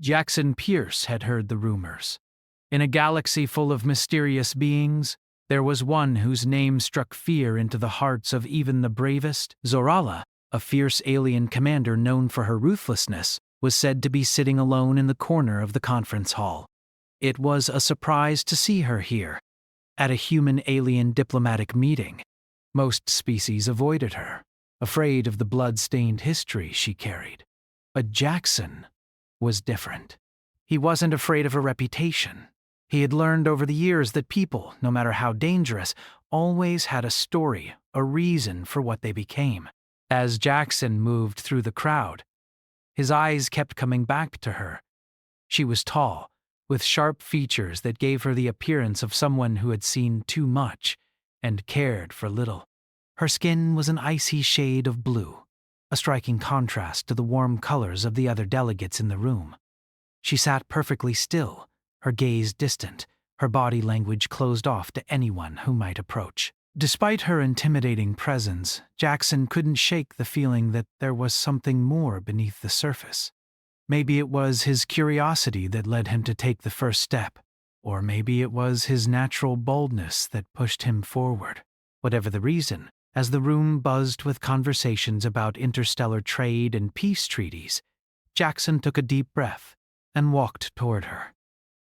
Jackson Pierce had heard the rumors. In a galaxy full of mysterious beings, there was one whose name struck fear into the hearts of even the bravest. Zorala, a fierce alien commander known for her ruthlessness, was said to be sitting alone in the corner of the conference hall. It was a surprise to see her here, at a human-alien diplomatic meeting. Most species avoided her, afraid of the blood-stained history she carried. But Jackson was different. He wasn't afraid of her reputation. He had learned over the years that people, no matter how dangerous, always had a story, a reason for what they became. As Jackson moved through the crowd, his eyes kept coming back to her. She was tall, with sharp features that gave her the appearance of someone who had seen too much and cared for little. Her skin was an icy shade of blue, a striking contrast to the warm colors of the other delegates in the room. She sat perfectly still, her gaze distant, her body language closed off to anyone who might approach. Despite her intimidating presence, Jackson couldn't shake the feeling that there was something more beneath the surface. Maybe it was his curiosity that led him to take the first step, or maybe it was his natural boldness that pushed him forward. Whatever the reason, as the room buzzed with conversations about interstellar trade and peace treaties, Jackson took a deep breath and walked toward her.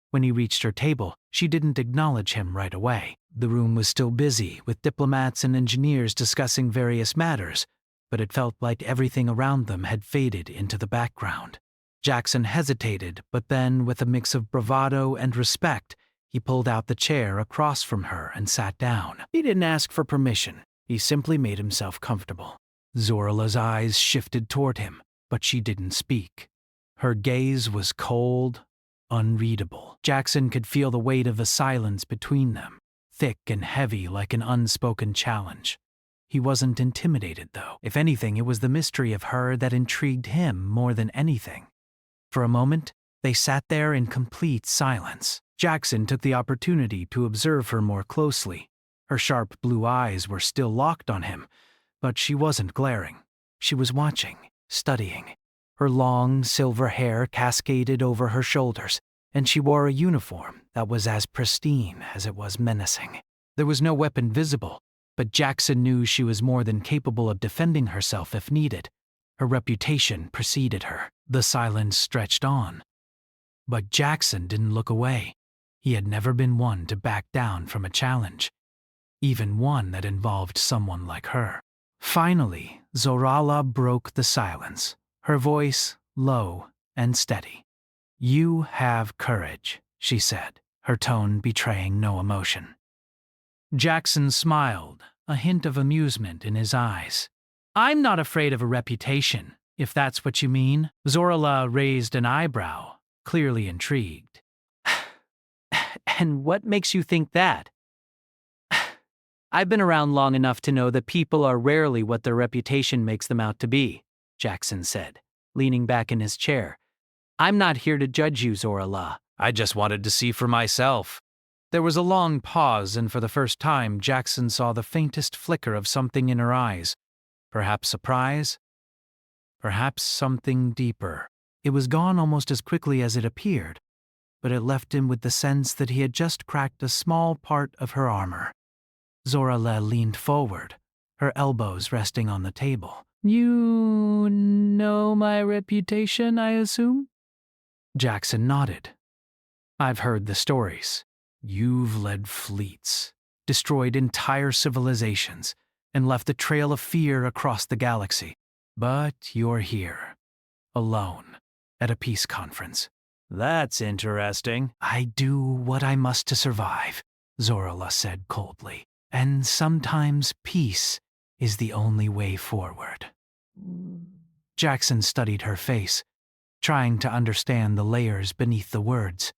When he reached her table, she didn't acknowledge him right away. The room was still busy, with diplomats and engineers discussing various matters, but it felt like everything around them had faded into the background. Jackson hesitated, but then, with a mix of bravado and respect, he pulled out the chair across from her and sat down. He didn't ask for permission. He simply made himself comfortable. Zorala's eyes shifted toward him, but she didn't speak. Her gaze was cold, unreadable. Jackson could feel the weight of the silence between them, thick and heavy like an unspoken challenge. He wasn't intimidated, though. If anything, it was the mystery of her that intrigued him more than anything. For a moment, they sat there in complete silence. Jackson took the opportunity to observe her more closely. Her sharp blue eyes were still locked on him, but she wasn't glaring. She was watching, studying. Her long, silver hair cascaded over her shoulders, and she wore a uniform that was as pristine as it was menacing. There was no weapon visible, but Jackson knew she was more than capable of defending herself if needed. Her reputation preceded her. The silence stretched on. But Jackson didn't look away. He had never been one to back down from a challenge, even one that involved someone like her. Finally, Zorala broke the silence, her voice low and steady. "You have courage," she said, her tone betraying no emotion. Jackson smiled, a hint of amusement in his eyes. "I'm not afraid of a reputation, if that's what you mean." Zorala raised an eyebrow, clearly intrigued. "And what makes you think that?" "I've been around long enough to know that people are rarely what their reputation makes them out to be," Jackson said, leaning back in his chair. "I'm not here to judge you, Zorala. I just wanted to see for myself." There was a long pause, and for the first time, Jackson saw the faintest flicker of something in her eyes. Perhaps surprise? Perhaps something deeper. It was gone almost as quickly as it appeared, but it left him with the sense that he had just cracked a small part of her armor. Zorala leaned forward, her elbows resting on the table. "You know my reputation, I assume?" Jackson nodded. "I've heard the stories. You've led fleets, destroyed entire civilizations, and left a trail of fear across the galaxy. But you're here, alone, at a peace conference." "That's interesting." "I do what I must to survive," Zorala said coldly. "And sometimes peace is the only way forward." Jackson studied her face, trying to understand the layers beneath the words.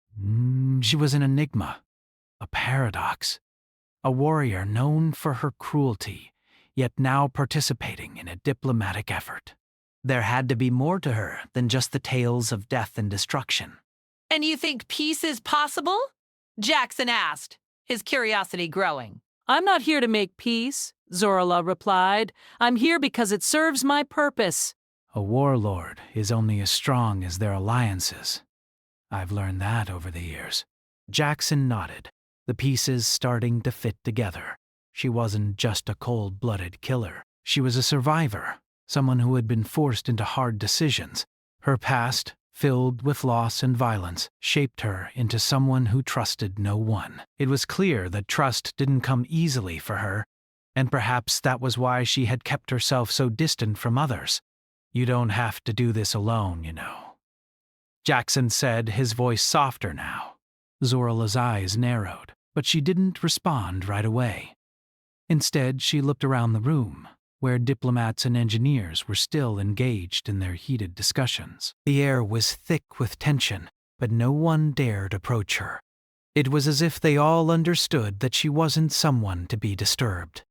She was an enigma, a paradox, a warrior known for her cruelty, yet now participating in a diplomatic effort. There had to be more to her than just the tales of death and destruction. "And you think peace is possible?" Jackson asked, his curiosity growing. "I'm not here to make peace," Zorala replied. "I'm here because it serves my purpose." A warlord is only as strong as their alliances, I've learned that over the years. Jackson nodded, the pieces starting to fit together. She wasn't just a cold-blooded killer. She was a survivor, someone who had been forced into hard decisions. Her past, filled with loss and violence, shaped her into someone who trusted no one. It was clear that trust didn't come easily for her, and perhaps that was why she had kept herself so distant from others. You don't have to do this alone, you know. Jackson said, his voice softer now. Zorala's eyes narrowed, but she didn't respond right away. Instead, she looked around the room, where diplomats and engineers were still engaged in their heated discussions. The air was thick with tension, but no one dared approach her. It was as if they all understood that she wasn't someone to be disturbed.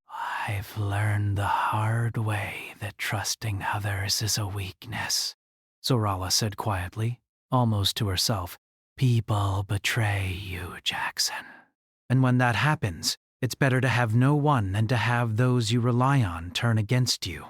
I've learned the hard way that trusting others is a weakness, Zorala said quietly, almost to herself. People betray you, Jackson. And when that happens, it's better to have no one than to have those you rely on turn against you.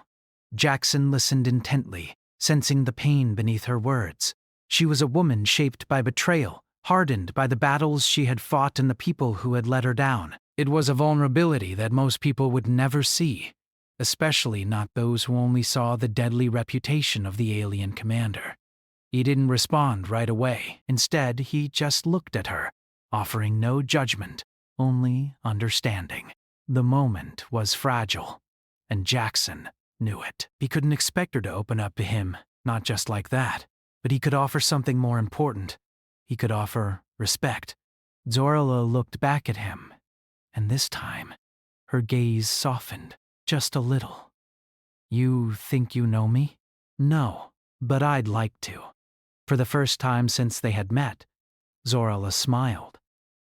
Jackson listened intently, sensing the pain beneath her words. She was a woman shaped by betrayal, hardened by the battles she had fought and the people who had let her down. It was a vulnerability that most people would never see, especially not those who only saw the deadly reputation of the alien commander. He didn't respond right away. Instead, he just looked at her, offering no judgment, only understanding. The moment was fragile, and Jackson knew it. He couldn't expect her to open up to him, not just like that, but he could offer something more important. He could offer respect. Zorala looked back at him, and this time, her gaze softened just a little. You think you know me? No, but I'd like to. For the first time since they had met, Zorala smiled.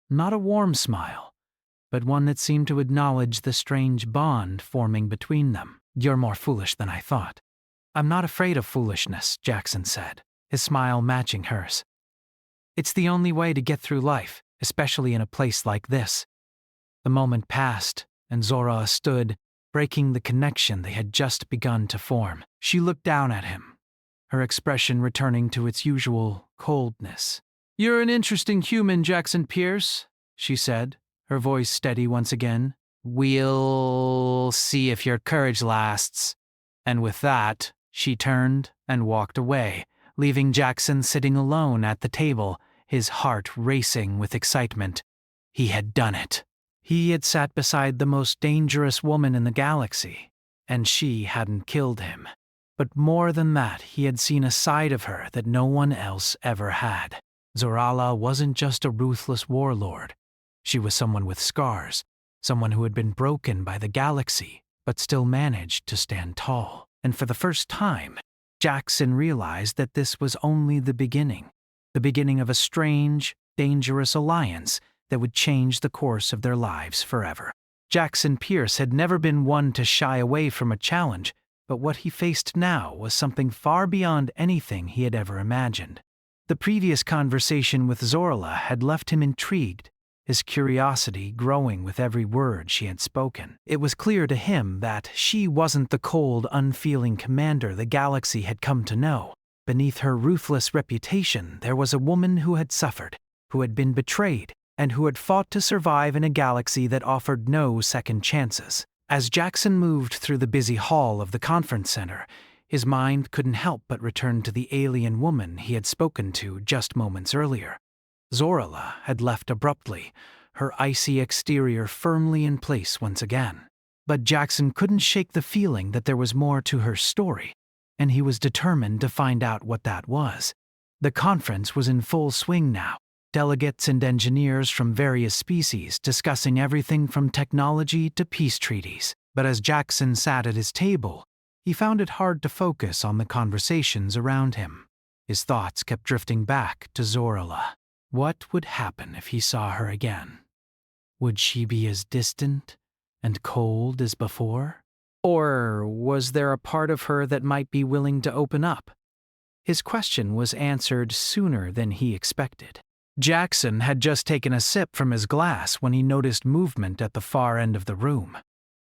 Not a warm smile, but one that seemed to acknowledge the strange bond forming between them. You're more foolish than I thought. I'm not afraid of foolishness, Jackson said, his smile matching hers. It's the only way to get through life, especially in a place like this. The moment passed, and Zorala stood, breaking the connection they had just begun to form. She looked down at him, her expression returning to its usual coldness. You're an interesting human, Jackson Pierce, she said, her voice steady once again. We'll see if your courage lasts. And with that, she turned and walked away, leaving Jackson sitting alone at the table, his heart racing with excitement. He had done it. He had sat beside the most dangerous woman in the galaxy, and she hadn't killed him. But more than that, he had seen a side of her that no one else ever had. Zorala wasn't just a ruthless warlord. She was someone with scars, someone who had been broken by the galaxy, but still managed to stand tall. And for the first time, Jackson realized that this was only the beginning of a strange, dangerous alliance that would change the course of their lives forever. Jackson Pierce had never been one to shy away from a challenge, but what he faced now was something far beyond anything he had ever imagined. The previous conversation with Zorala had left him intrigued, his curiosity growing with every word she had spoken. It was clear to him that she wasn't the cold, unfeeling commander the galaxy had come to know. Beneath her ruthless reputation, there was a woman who had suffered, who had been betrayed, and who had fought to survive in a galaxy that offered no second chances. As Jackson moved through the busy hall of the conference center, his mind couldn't help but return to the alien woman he had spoken to just moments earlier. Zorala had left abruptly, her icy exterior firmly in place once again. But Jackson couldn't shake the feeling that there was more to her story, and he was determined to find out what that was. The conference was in full swing now, delegates and engineers from various species discussing everything from technology to peace treaties. But as Jackson sat at his table, he found it hard to focus on the conversations around him. His thoughts kept drifting back to Zorala. What would happen if he saw her again? Would she be as distant and cold as before? Or was there a part of her that might be willing to open up? His question was answered sooner than he expected. Jackson had just taken a sip from his glass when he noticed movement at the far end of the room.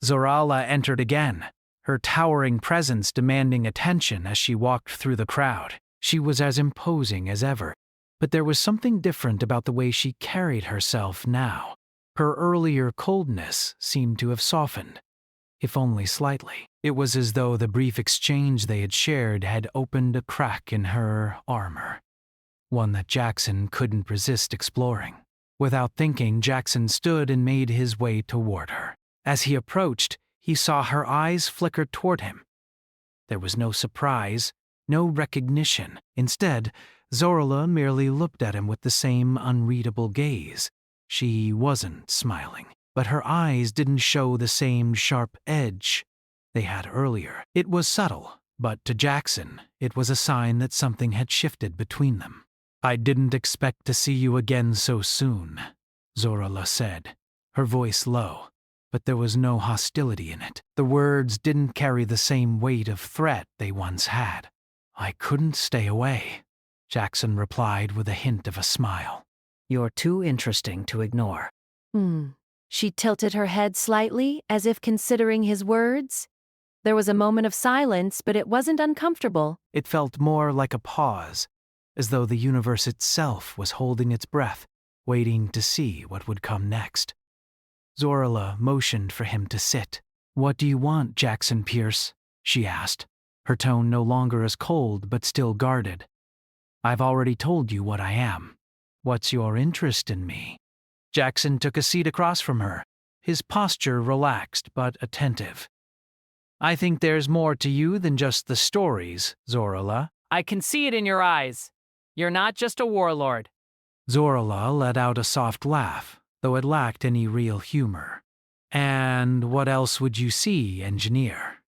Zorala entered again, her towering presence demanding attention as she walked through the crowd. She was as imposing as ever, But there was something different about the way she carried herself now. Her earlier coldness seemed to have softened, if only slightly. It was as though the brief exchange they had shared had opened a crack in her armor, one that Jackson couldn't resist exploring. Without thinking, Jackson stood and made his way toward her. As he approached, he saw her eyes flicker toward him. There was no surprise, no recognition. Instead, Zorala merely looked at him with the same unreadable gaze. She wasn't smiling, but her eyes didn't show the same sharp edge they had earlier. It was subtle, but to Jackson, it was a sign that something had shifted between them. "I didn't expect to see you again so soon," Zorala said, her voice low, but there was no hostility in it. The words didn't carry the same weight of threat they once had. "I couldn't stay away," Jackson replied with a hint of a smile. "You're too interesting to ignore." She tilted her head slightly, as if considering his words. There was a moment of silence, but it wasn't uncomfortable. It felt more like a pause, as though the universe itself was holding its breath, waiting to see what would come next. Zorala motioned for him to sit. "What do you want, Jackson Pierce?" she asked, her tone no longer as cold but still guarded. "I've already told you what I am. What's your interest in me?" Jackson took a seat across from her, his posture relaxed but attentive. "I think there's more to you than just the stories, Zorala." I can see it in your eyes. You're not just a warlord. Zorala let out a soft laugh, though it lacked any real humor. "And what else would you see, engineer?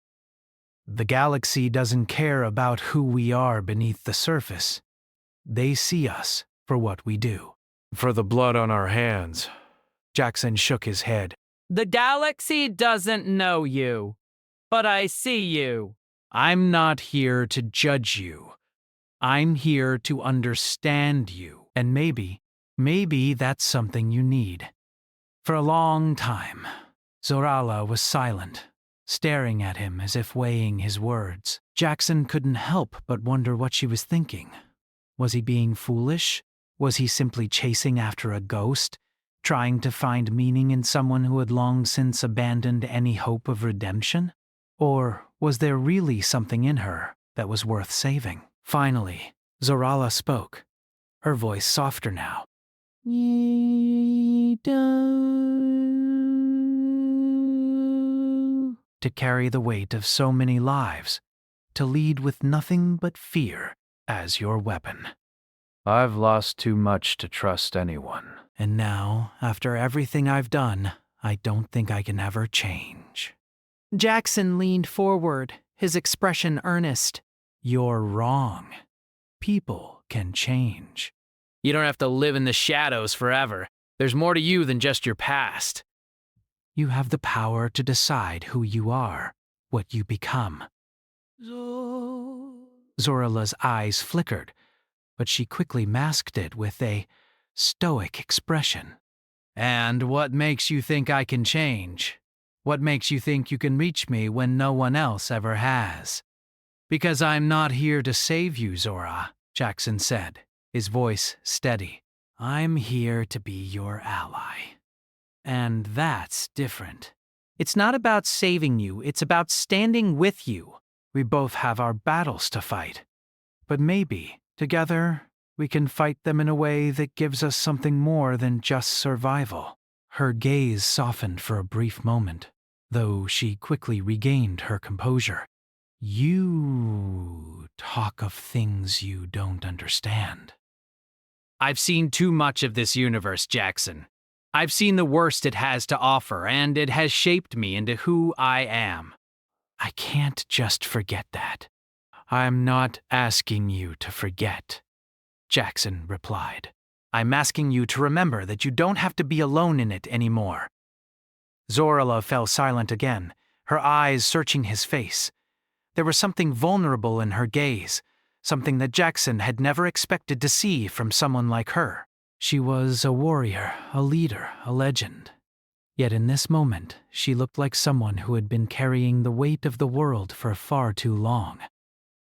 The galaxy doesn't care about who we are beneath the surface. They see us for what we do." "For the blood on our hands." Jackson shook his head. The galaxy doesn't know you, but I see you. "I'm not here to judge you. I'm here to understand you. And maybe that's something you need." For a long time, Zorala was silent, staring at him as if weighing his words. Jackson couldn't help but wonder what she was thinking. Was he being foolish? Was he simply chasing after a ghost, trying to find meaning in someone who had long since abandoned any hope of redemption? Or was there really something in her that was worth saving? Finally, Zorala spoke, her voice softer now. "You don't to carry the weight of so many lives, to lead with nothing but fear as your weapon." "I've lost too much to trust anyone. And now, after everything I've done, I don't think I can ever change." Jackson leaned forward, his expression earnest. "You're wrong. People can change." You don't have to live in the shadows forever. There's more to you than just your past. "You have the power to decide who you are, what you become." Zorala's eyes flickered, but she quickly masked it with a stoic expression. "And what makes you think I can change? What makes you think you can reach me when no one else ever has?" "Because I'm not here to save you, Zora," Jackson said, his voice steady. "I'm here to be your ally. And that's different. It's not about saving you, it's about standing with you. We both have our battles to fight. But maybe, together, we can fight them in a way that gives us something more than just survival." Her gaze softened for a brief moment, though she quickly regained her composure. "You talk of things you don't understand." I've seen too much of this universe, Jackson. I've seen the worst it has to offer, and it has shaped me into who I am. "I can't just forget that." "I'm not asking you to forget," Jackson replied. "I'm asking you to remember that you don't have to be alone in it anymore." Zorala fell silent again, her eyes searching his face. There was something vulnerable in her gaze, something that Jackson had never expected to see from someone like her. She was a warrior, a leader, a legend. Yet in this moment, she looked like someone who had been carrying the weight of the world for far too long.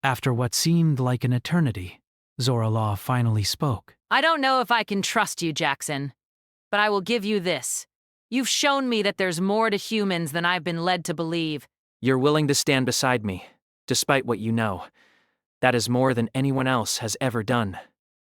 After what seemed like an eternity, Zorala finally spoke. I don't know if I can trust you, Jackson, but I will give you this. You've shown me that there's more to humans than I've been led to believe. You're willing to stand beside me, despite what you know. That is more than anyone else has ever done.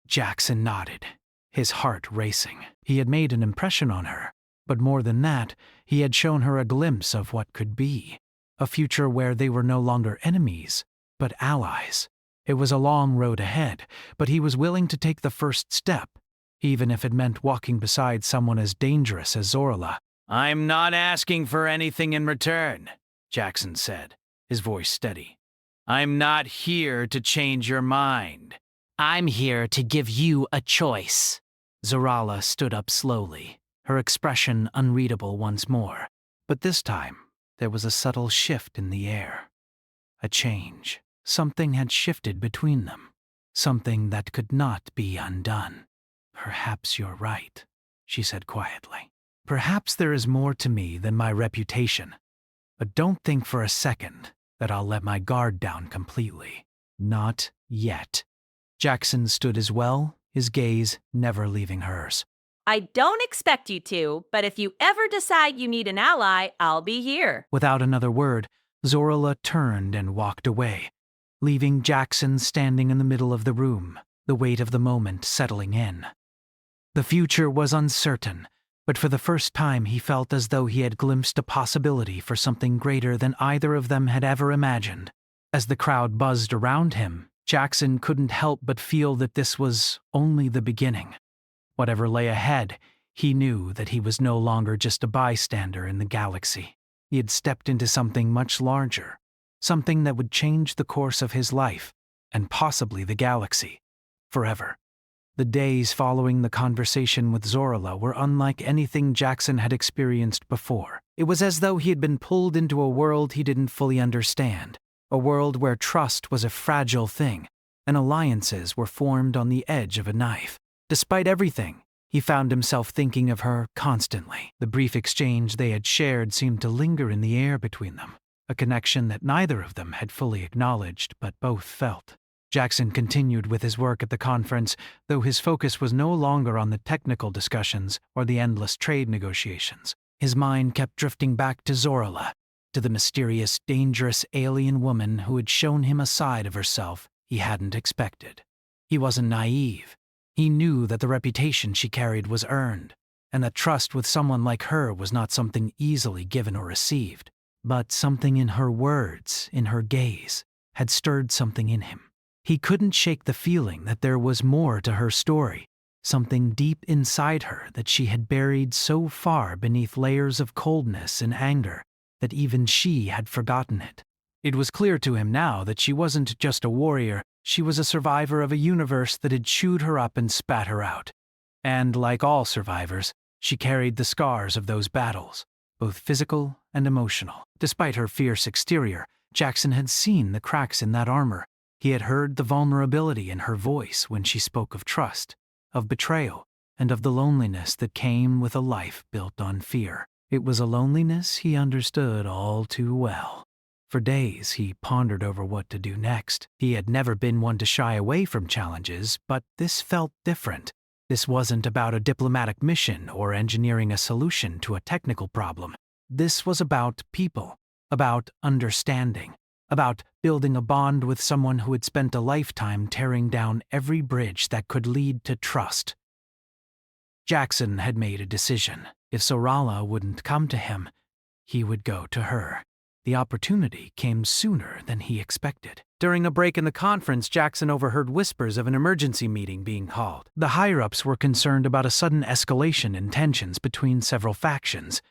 Jackson nodded, his heart racing. He had made an impression on her, but more than that, he had shown her a glimpse of what could be. A future where they were no longer enemies, but allies. It was a long road ahead, but he was willing to take the first step, even if it meant walking beside someone as dangerous as Zorla. I'm not asking for anything in return, Jackson said, his voice steady. I'm not here to change your mind. I'm here to give you a choice. Zorala stood up slowly, her expression unreadable once more. But this time, there was a subtle shift in the air. A change. Something had shifted between them. Something that could not be undone. Perhaps you're right, she said quietly. Perhaps there is more to me than my reputation. But don't think for a second that I'll let my guard down completely. Not yet. Jackson stood as well, his gaze never leaving hers. I don't expect you to, but if you ever decide you need an ally, I'll be here. Without another word, Zorla turned and walked away, leaving Jackson standing in the middle of the room, the weight of the moment settling in. The future was uncertain, but for the first time he felt as though he had glimpsed a possibility for something greater than either of them had ever imagined. As the crowd buzzed around him, Jackson couldn't help but feel that this was only the beginning. Whatever lay ahead, he knew that he was no longer just a bystander in the galaxy. He had stepped into something much larger, something that would change the course of his life, and possibly the galaxy, forever. The days following the conversation with Zorla were unlike anything Jackson had experienced before. It was as though he had been pulled into a world he didn't fully understand, a world where trust was a fragile thing, and alliances were formed on the edge of a knife. Despite everything, he found himself thinking of her constantly. The brief exchange they had shared seemed to linger in the air between them, a connection that neither of them had fully acknowledged but both felt. Jackson continued with his work at the conference, though his focus was no longer on the technical discussions or the endless trade negotiations. His mind kept drifting back to Zorla, to the mysterious, dangerous alien woman who had shown him a side of herself he hadn't expected. He wasn't naive. He knew that the reputation she carried was earned, and that trust with someone like her was not something easily given or received. But something in her words, in her gaze, had stirred something in him. He couldn't shake the feeling that there was more to her story, something deep inside her that she had buried so far beneath layers of coldness and anger that even she had forgotten it. It was clear to him now that she wasn't just a warrior, she was a survivor of a universe that had chewed her up and spat her out. And like all survivors, she carried the scars of those battles, both physical and emotional. Despite her fierce exterior, Jackson had seen the cracks in that armor. He had heard the vulnerability in her voice when she spoke of trust, of betrayal, and of the loneliness that came with a life built on fear. It was a loneliness he understood all too well. For days, he pondered over what to do next. He had never been one to shy away from challenges, but this felt different. This wasn't about a diplomatic mission or engineering a solution to a technical problem. This was about people, about understanding, about building a bond with someone who had spent a lifetime tearing down every bridge that could lead to trust. Jackson had made a decision. If Zorala wouldn't come to him, he would go to her. The opportunity came sooner than he expected. During a break in the conference, Jackson overheard whispers of an emergency meeting being called. The higher-ups were concerned about a sudden escalation in tensions between several factions,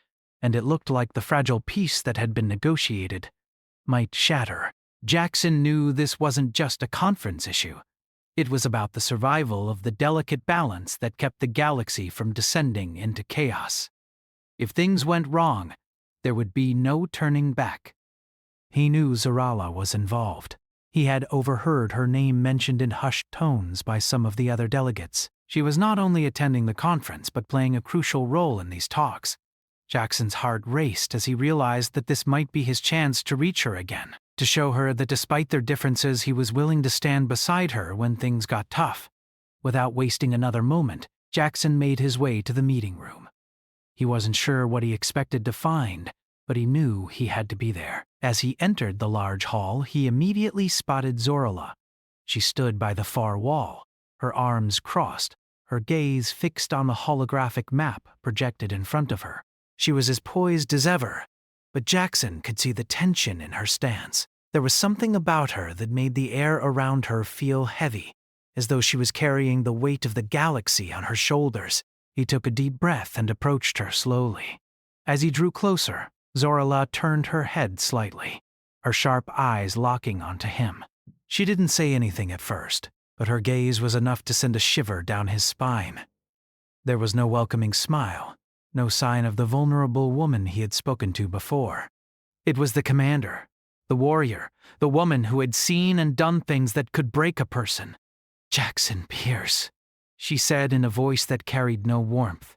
and it looked like the fragile peace that had been negotiated might shatter. Jackson knew this wasn't just a conference issue. It was about the survival of the delicate balance that kept the galaxy from descending into chaos. If things went wrong, there would be no turning back. He knew Zorala was involved. He had overheard her name mentioned in hushed tones by some of the other delegates. She was not only attending the conference but playing a crucial role in these talks. Jackson's heart raced as he realized that this might be his chance to reach her again, to show her that despite their differences he was willing to stand beside her when things got tough. Without wasting another moment, Jackson made his way to the meeting room. He wasn't sure what he expected to find, but he knew he had to be there. As he entered the large hall, he immediately spotted Zorala. She stood by the far wall, her arms crossed, her gaze fixed on the holographic map projected in front of her. She was as poised as ever, but Jackson could see the tension in her stance. There was something about her that made the air around her feel heavy, as though she was carrying the weight of the galaxy on her shoulders. He took a deep breath and approached her slowly. As he drew closer, Zorala turned her head slightly, her sharp eyes locking onto him. She didn't say anything at first, but her gaze was enough to send a shiver down his spine. There was no welcoming smile, no sign of the vulnerable woman he had spoken to before. It was the commander, the warrior, the woman who had seen and done things that could break a person. "Jackson Pierce," she said in a voice that carried no warmth.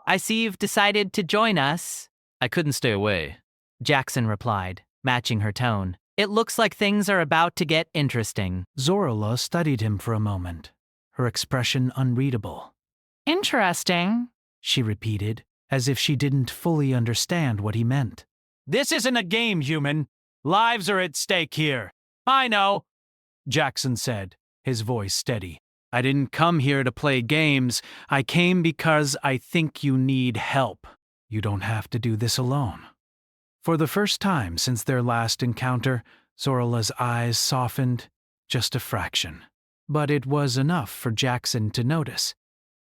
I see you've decided to join us. I couldn't stay away. Jackson replied, matching her tone. It looks like things are about to get interesting. Zorala studied him for a moment, her expression unreadable. Interesting, she repeated, as if she didn't fully understand what he meant. This isn't a game, human. Lives are at stake here. I know, Jackson said, his voice steady. I didn't come here to play games. I came because I think you need help. You don't have to do this alone. For the first time since their last encounter, Zorala's eyes softened just a fraction. But it was enough for Jackson to notice.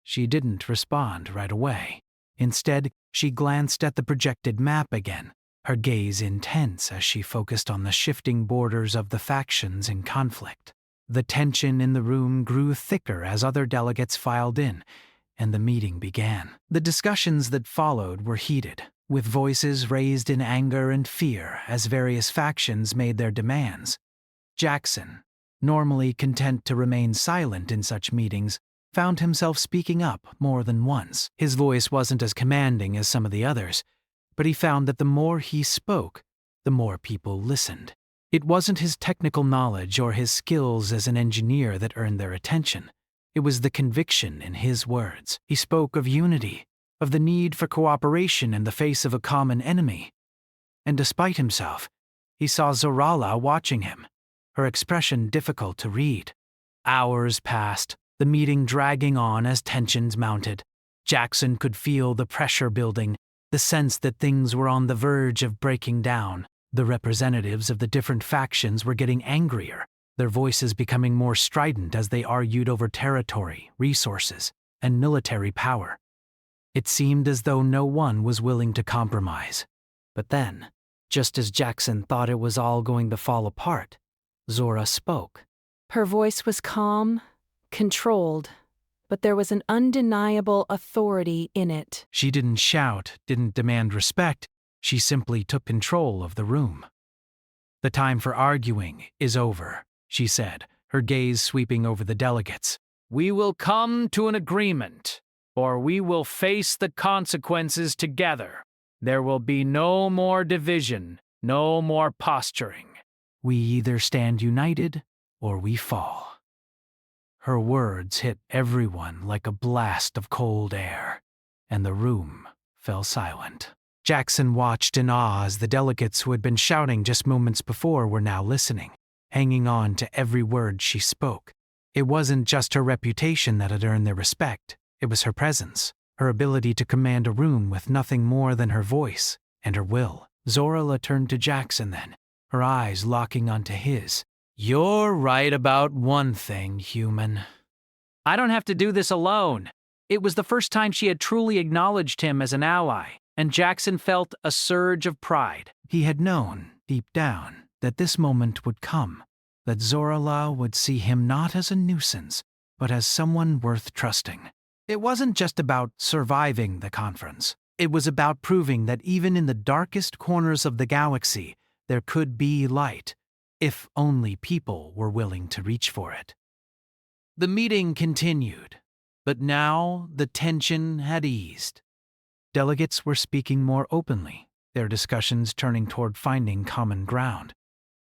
She didn't respond right away. Instead, she glanced at the projected map again, her gaze intense as she focused on the shifting borders of the factions in conflict. The tension in the room grew thicker as other delegates filed in, and the meeting began. The discussions that followed were heated, with voices raised in anger and fear as various factions made their demands. Jackson, normally content to remain silent in such meetings, found himself speaking up more than once. His voice wasn't as commanding as some of the others, but he found that the more he spoke, the more people listened. It wasn't his technical knowledge or his skills as an engineer that earned their attention. It was the conviction in his words. He spoke of unity, of the need for cooperation in the face of a common enemy. And despite himself, he saw Zorala watching him, her expression difficult to read. Hours passed, the meeting dragging on as tensions mounted. Jackson could feel the pressure building, the sense that things were on the verge of breaking down. The representatives of the different factions were getting angrier, their voices becoming more strident as they argued over territory, resources, and military power. It seemed as though no one was willing to compromise. But then, just as Jackson thought it was all going to fall apart, Zora spoke. Her voice was calm, controlled, but there was an undeniable authority in it. She didn't shout, didn't demand respect. She simply took control of the room. "The time for arguing is over," she said, her gaze sweeping over the delegates. We will come to an agreement, or we will face the consequences together. There will be no more division, no more posturing. We either stand united or we fall. Her words hit everyone like a blast of cold air, and the room fell silent. Jackson watched in awe as the delegates who had been shouting just moments before were now listening, hanging on to every word she spoke. It wasn't just her reputation that had earned their respect, it was her presence, her ability to command a room with nothing more than her voice and her will. Zorala turned to Jackson then, her eyes locking onto his. "You're right about one thing, human. I don't have to do this alone." It was the first time she had truly acknowledged him as an ally, and Jackson felt a surge of pride. He had known, deep down, that this moment would come, that Zorala would see him not as a nuisance, but as someone worth trusting. It wasn't just about surviving the conference. It was about proving that even in the darkest corners of the galaxy, there could be light, if only people were willing to reach for it. The meeting continued, but now the tension had eased. Delegates were speaking more openly, their discussions turning toward finding common ground.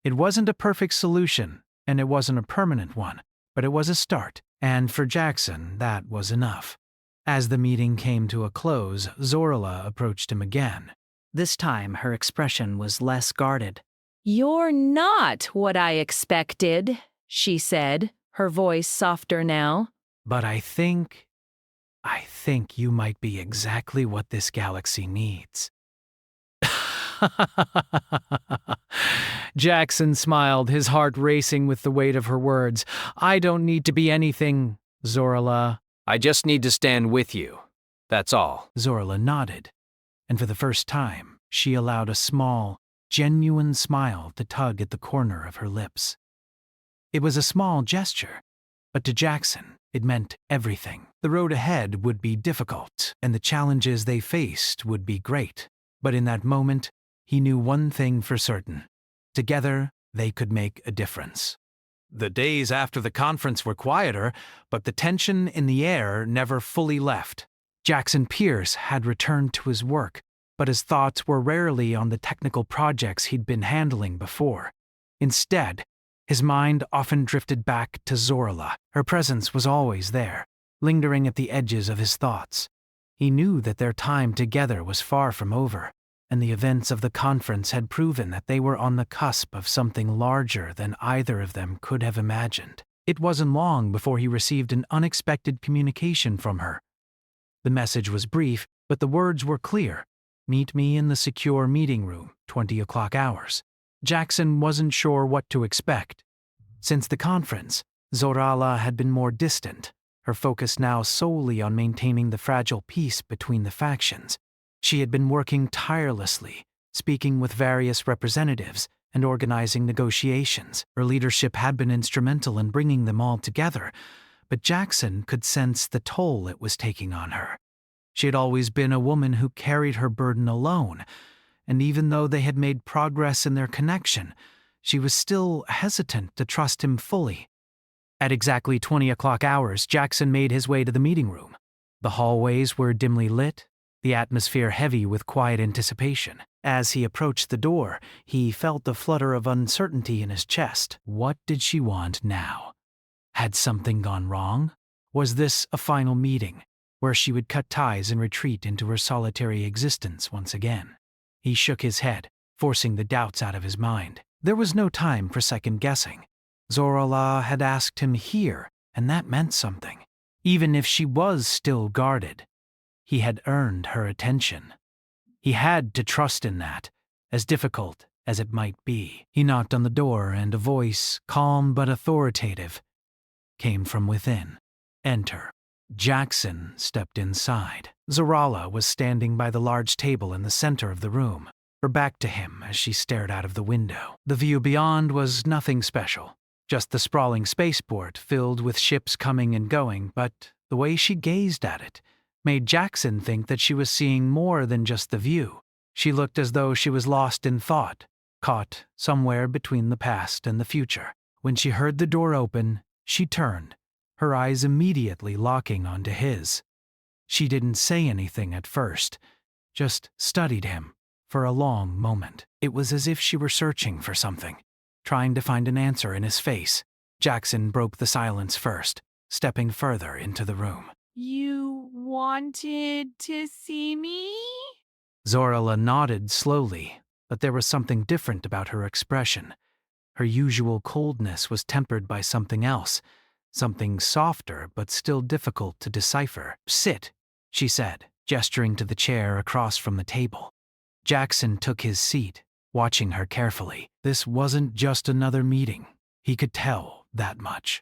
It wasn't a perfect solution, and it wasn't a permanent one, but it was a start. And for Jackson, that was enough. As the meeting came to a close, Zorla approached him again. This time, her expression was less guarded. "You're not what I expected," she said, her voice softer now. But I think you might be exactly what this galaxy needs. Jackson smiled, his heart racing with the weight of her words. I don't need to be anything, Zorla. I just need to stand with you. That's all. Zorla nodded, and for the first time, she allowed a small, genuine smile to tug at the corner of her lips. It was a small gesture, but to Jackson, it meant everything. The road ahead would be difficult, and the challenges they faced would be great. But in that moment, he knew one thing for certain. Together, they could make a difference. The days after the conference were quieter, but the tension in the air never fully left. Jackson Pierce had returned to his work, but his thoughts were rarely on the technical projects he'd been handling before. Instead, his mind often drifted back to Zorla. Her presence was always there, lingering at the edges of his thoughts. He knew that their time together was far from over, and the events of the conference had proven that they were on the cusp of something larger than either of them could have imagined. It wasn't long before he received an unexpected communication from her. The message was brief, but the words were clear. Meet me in the secure meeting room, 20 o'clock hours. Jackson wasn't sure what to expect. Since the conference, Zorala had been more distant, her focus now solely on maintaining the fragile peace between the factions. She had been working tirelessly, speaking with various representatives and organizing negotiations. Her leadership had been instrumental in bringing them all together, but Jackson could sense the toll it was taking on her. She had always been a woman who carried her burden alone, and even though they had made progress in their connection, she was still hesitant to trust him fully. At exactly 20 o'clock hours, Jackson made his way to the meeting room. The hallways were dimly lit, the atmosphere heavy with quiet anticipation. As he approached the door, he felt the flutter of uncertainty in his chest. What did she want now? Had something gone wrong? Was this a final meeting, where she would cut ties and retreat into her solitary existence once again? He shook his head, forcing the doubts out of his mind. There was no time for second-guessing. Zorala had asked him here, and that meant something. Even if she was still guarded, he had earned her attention. He had to trust in that, as difficult as it might be. He knocked on the door, and a voice, calm but authoritative, came from within. Enter. Jackson stepped inside. Zorala was standing by the large table in the center of the room, her back to him as she stared out of the window. The view beyond was nothing special, just the sprawling spaceport filled with ships coming and going, but the way she gazed at it made Jackson think that she was seeing more than just the view. She looked as though she was lost in thought, caught somewhere between the past and the future. When she heard the door open, she turned, her eyes immediately locking onto his. She didn't say anything at first, just studied him for a long moment. It was as if she were searching for something, trying to find an answer in his face. Jackson broke the silence first, stepping further into the room. You wanted to see me? Zorala nodded slowly, but there was something different about her expression. Her usual coldness was tempered by something else, something softer but still difficult to decipher. Sit, she said, gesturing to the chair across from the table. Jackson took his seat, watching her carefully. This wasn't just another meeting. He could tell that much.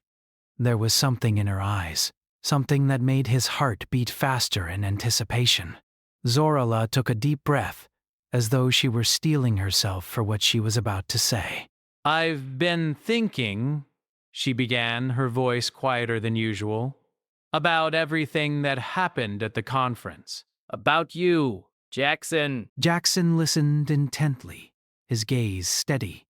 There was something in her eyes, something that made his heart beat faster in anticipation. Zorala took a deep breath, as though she were steeling herself for what she was about to say. I've been thinking, she began, her voice quieter than usual, about everything that happened at the conference. About you, Jackson. Jackson listened intently, his gaze steady.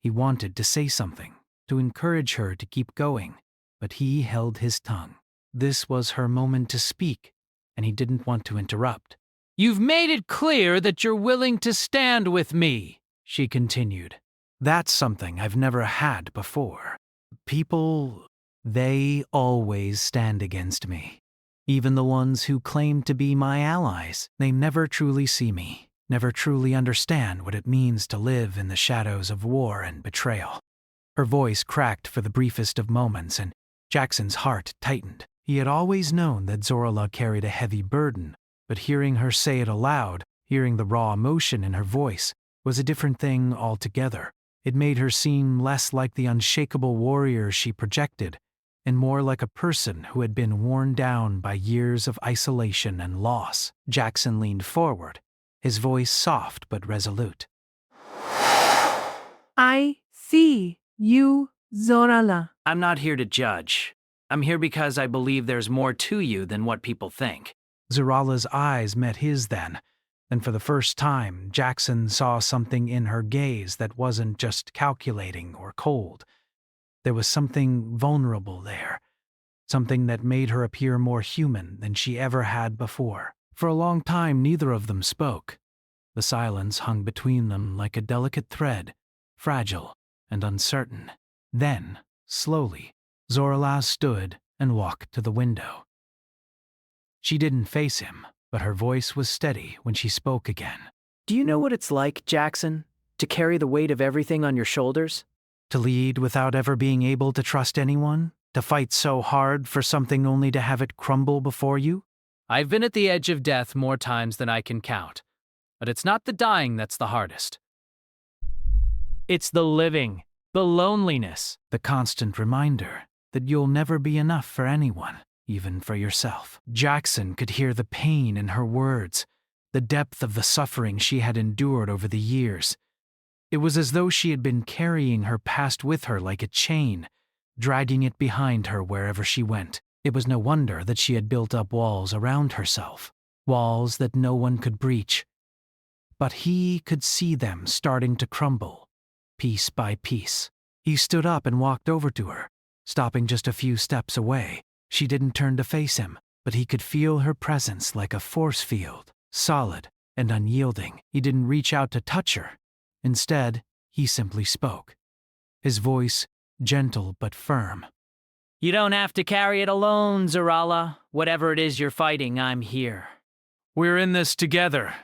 He wanted to say something, to encourage her to keep going, but he held his tongue. This was her moment to speak, and he didn't want to interrupt. You've made it clear that you're willing to stand with me, she continued. That's something I've never had before. People They always stand against me. Even the ones who claim to be my allies, they never truly see me, never truly understand what it means to live in the shadows of war and betrayal. Her voice cracked for the briefest of moments, and Jackson's heart tightened. He had always known that Zorala carried a heavy burden, but hearing her say it aloud, hearing the raw emotion in her voice, was a different thing altogether. It made her seem less like the unshakable warrior she projected, and more like a person who had been worn down by years of isolation and loss. Jackson leaned forward, his voice soft but resolute. I see you, Zorala. I'm not here to judge. I'm here because I believe there's more to you than what people think. Zorala's eyes met his then, and for the first time, Jackson saw something in her gaze that wasn't just calculating or cold. There was something vulnerable there, something that made her appear more human than she ever had before. For a long time, neither of them spoke. The silence hung between them like a delicate thread, fragile and uncertain. Then, slowly, Zorala stood and walked to the window. She didn't face him, but her voice was steady when she spoke again. Do you know what it's like, Jackson, to carry the weight of everything on your shoulders? To lead without ever being able to trust anyone? To fight so hard for something only to have it crumble before you? I've been at the edge of death more times than I can count, but it's not the dying that's the hardest. It's the living, the loneliness, the constant reminder that you'll never be enough for anyone, even for yourself. Jackson could hear the pain in her words, the depth of the suffering she had endured over the years. It was as though she had been carrying her past with her like a chain, dragging it behind her wherever she went. It was no wonder that she had built up walls around herself, walls that no one could breach. But he could see them starting to crumble, piece by piece. He stood up and walked over to her, stopping just a few steps away. She didn't turn to face him, but he could feel her presence like a force field, solid and unyielding. He didn't reach out to touch her. Instead, he simply spoke, his voice gentle but firm. You don't have to carry it alone, Zorala. Whatever it is you're fighting, I'm here. We're in this together.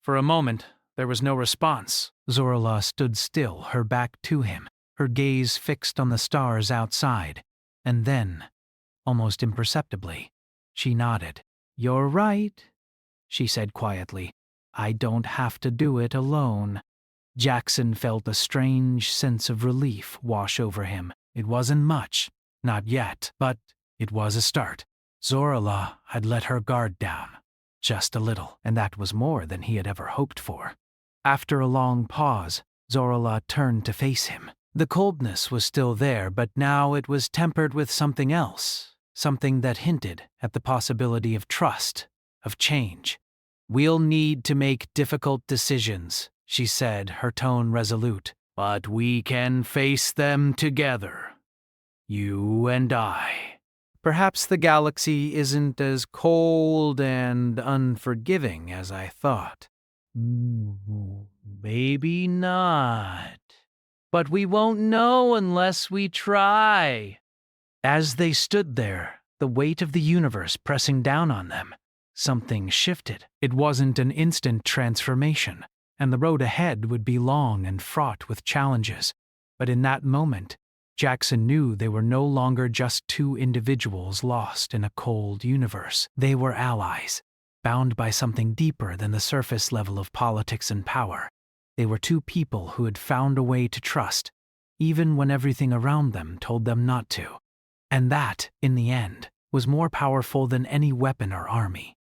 For a moment, there was no response. Zorala stood still, her back to him, her gaze fixed on the stars outside, and then, almost imperceptibly, she nodded. You're right, she said quietly. I don't have to do it alone. Jackson felt a strange sense of relief wash over him. It wasn't much, not yet, but it was a start. Zorala had let her guard down, just a little, and that was more than he had ever hoped for. After a long pause, Zorala turned to face him. The coldness was still there, but now it was tempered with something else, something that hinted at the possibility of trust, of change. We'll need to make difficult decisions, she said, her tone resolute. But we can face them together. You and I. Perhaps the galaxy isn't as cold and unforgiving as I thought. Maybe not. But we won't know unless we try. As they stood there, the weight of the universe pressing down on them, something shifted. It wasn't an instant transformation, and the road ahead would be long and fraught with challenges. But in that moment, Jackson knew they were no longer just two individuals lost in a cold universe. They were allies, bound by something deeper than the surface level of politics and power. They were two people who had found a way to trust, even when everything around them told them not to. And that, in the end, was more powerful than any weapon or army.